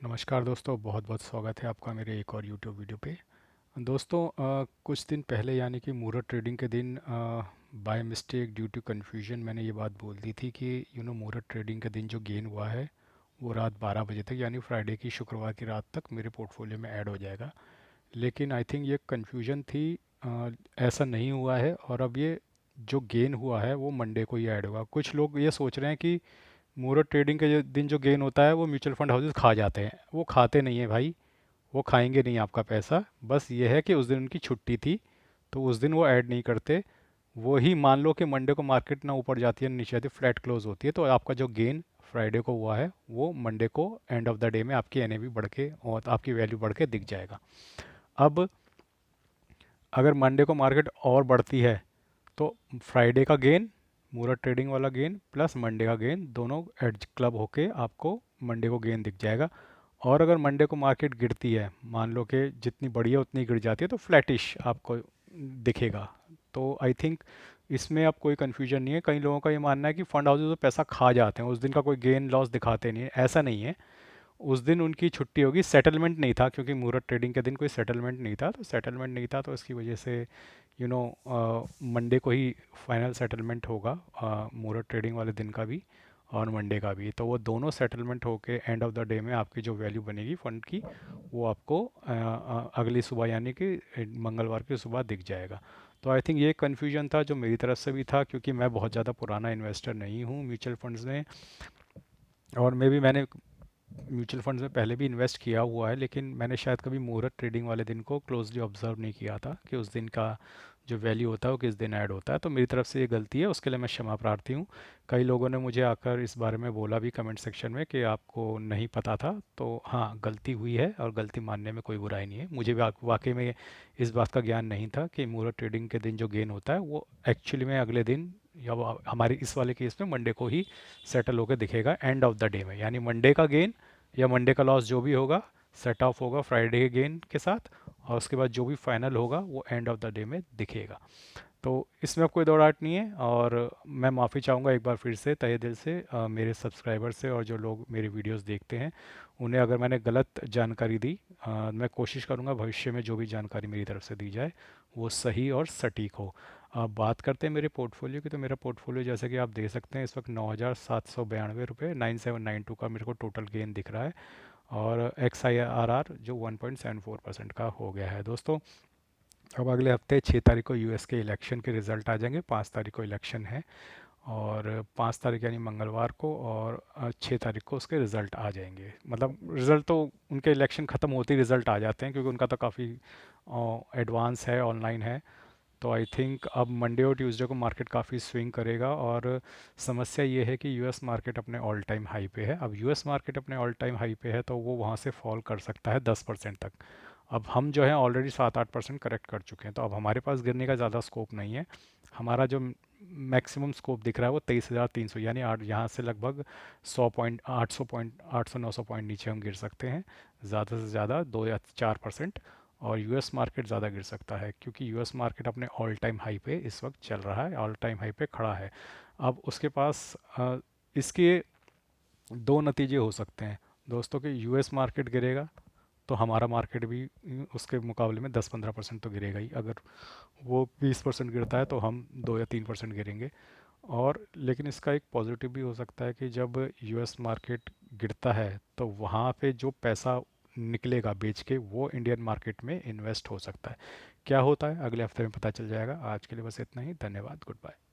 नमस्कार दोस्तों, बहुत बहुत स्वागत है आपका मेरे एक और यूट्यूब वीडियो पे। दोस्तों, कुछ दिन पहले यानी कि मुहूर्त ट्रेडिंग के दिन by mistake due to confusion मैंने ये बात बोल दी थी कि मुहूर्त ट्रेडिंग के दिन जो गेन हुआ है वो रात 12 बजे तक यानी फ्राइडे की शुक्रवार की रात तक मेरे पोर्टफोलियो में ऐड हो जाएगा। लेकिन आई थिंक ये कन्फ्यूजन थी। ऐसा नहीं हुआ है और अब ये जो गेन हुआ है वो मंडे को ही ऐड होगा। कुछ लोग ये सोच रहे हैं कि मुहूर्त ट्रेडिंग के दिन जो गेन होता है वो म्यूचुअल फंड हाउसेस खा जाते हैं। वो खाते नहीं है भाई, वो खाएंगे नहीं आपका पैसा। बस ये है कि उस दिन उनकी छुट्टी थी तो उस दिन वो ऐड नहीं करते। वो ही मान लो कि मंडे को मार्केट ना ऊपर जाती है ना नीचे आती है, फ्लैट क्लोज होती है, तो आपका जो गेन फ्राइडे को हुआ है वो मंडे को एंड ऑफ द डे में आपकी एनएवी बढ़ के और आपकी वैल्यू बढ़ के दिख जाएगा। अब अगर मंडे को मार्केट और बढ़ती है तो फ्राइडे का गेन, मुहूर्त ट्रेडिंग वाला गेन प्लस मंडे का गेन दोनों एडज क्लब होके आपको मंडे को गेन दिख जाएगा। और अगर मंडे को मार्केट गिरती है, मान लो कि जितनी बड़ी है उतनी गिर जाती है, तो फ्लैटिश आपको दिखेगा। तो आई थिंक इसमें अब कोई कन्फ्यूजन नहीं है। कई लोगों का ये मानना है कि फंड हाउसेस तो पैसा खा जाते हैं, उस दिन का कोई गेन लॉस दिखाते नहीं है। ऐसा नहीं है। उस दिन उनकी छुट्टी होगी, सेटलमेंट नहीं था क्योंकि मुहूर्त ट्रेडिंग के दिन कोई सेटलमेंट नहीं था, तो सेटलमेंट नहीं था तो इसकी वजह से मंडे को ही फाइनल सेटलमेंट होगा, मुहूर्त ट्रेडिंग वाले दिन का भी और मंडे का भी। तो वो दोनों सेटलमेंट होके एंड ऑफ द डे में आपकी जो वैल्यू बनेगी फंड की वो आपको अगली सुबह यानी कि मंगलवार की सुबह दिख जाएगा। तो आई थिंक ये कन्फ्यूजन था जो मेरी तरफ से भी था, क्योंकि मैं बहुत ज़्यादा पुराना इन्वेस्टर नहीं हूँ म्यूचुअल फंड्स में। और मे भी मैंने म्यूचुअल फंड्स में पहले भी इन्वेस्ट किया हुआ है, लेकिन मैंने शायद कभी मुहूर्त ट्रेडिंग वाले दिन को क्लोजली ऑब्जर्व नहीं किया था कि उस दिन का जो वैल्यू होता है वो किस दिन ऐड होता है। तो मेरी तरफ से ये गलती है, उसके लिए मैं क्षमा प्रार्थी हूँ। कई लोगों ने मुझे आकर इस बारे में बोला भी कमेंट सेक्शन में कि आपको नहीं पता था। तो हाँ, गलती हुई है और गलती मानने में कोई बुराई नहीं है। मुझे भी वाकई में इस बात का ज्ञान नहीं था कि मुहूर्त ट्रेडिंग के दिन जो गेन होता है वो एक्चुअली में अगले दिन या हमारे इस वाले केस में मंडे को ही सेटल होकर दिखेगा एंड ऑफ द डे में। यानी मंडे का गेन या मंडे का लॉस जो भी होगा सेट ऑफ होगा फ्राइडे के गेन के साथ, और उसके बाद जो भी फाइनल होगा वो एंड ऑफ द डे में दिखेगा। तो इसमें अब कोई दो डाट नहीं है। और मैं माफ़ी चाहूँगा एक बार फिर से तहे दिल से मेरे सब्सक्राइबर से और जो लोग मेरे वीडियोस देखते हैं उन्हें, अगर मैंने गलत जानकारी दी। मैं कोशिश करूँगा भविष्य में जो भी जानकारी मेरी तरफ से दी जाए वो सही और सटीक हो। बात करते हैं मेरे पोर्टफोलियो की, तो मेरा पोर्टफोलियो जैसे कि आप देख सकते हैं इस वक्त 9,792 रुपये 9792 का मेरे को टोटल गेन दिख रहा है। और एक्स आई आर आर जो 1.74% का हो गया है दोस्तों। अब अगले हफ्ते 6 तारीख को यूएस के इलेक्शन के रिज़ल्ट आ जाएंगे। 5 तारीख को इलेक्शन है और 5 तारीख यानी मंगलवार को, और 6 तारीख को उसके रिज़ल्ट आ जाएंगे। मतलब रिज़ल्ट तो उनके इलेक्शन ख़त्म होते ही रिज़ल्ट आ जाते हैं क्योंकि उनका तो काफ़ी एडवांस है, ऑनलाइन है। तो आई थिंक अब मंडे और ट्यूसडे को मार्केट काफ़ी स्विंग करेगा। और समस्या ये है कि यूएस मार्केट अपने ऑल टाइम हाई पे है। अब यूएस मार्केट अपने ऑल टाइम हाई पे है तो वो वहाँ से फॉल कर सकता है 10% तक। अब हम जो है ऑलरेडी 7-8% करेक्ट कर चुके हैं, तो अब हमारे पास गिरने का ज़्यादा स्कोप नहीं है। हमारा जो मैक्सिमम स्कोप दिख रहा है वो 23,300 यानी आठ, यहाँ से लगभग 100 पॉइंट, 800 पॉइंट, 800-900 पॉइंट नीचे हम गिर सकते हैं। ज़्यादा से ज़्यादा 2 या 4%। और यूएस मार्केट ज़्यादा गिर सकता है क्योंकि यूएस मार्केट अपने ऑल टाइम हाई पे इस वक्त चल रहा है, ऑल टाइम हाई पे खड़ा है। अब उसके पास इसके दो नतीजे हो सकते हैं दोस्तों कि यूएस मार्केट गिरेगा तो हमारा मार्केट भी उसके मुकाबले में 10-15% तो गिरेगा ही। अगर वो 20% गिरता है तो हम 2 या 3% गिरेंगे। और लेकिन इसका एक पॉजिटिव भी हो सकता है कि जब यूएस मार्केट गिरता है तो वहाँ पे जो पैसा निकलेगा बेच के वो इंडियन मार्केट में इन्वेस्ट हो सकता है। क्या होता है अगले हफ्ते में पता चल जाएगा। आज के लिए बस इतना ही। धन्यवाद। Good bye.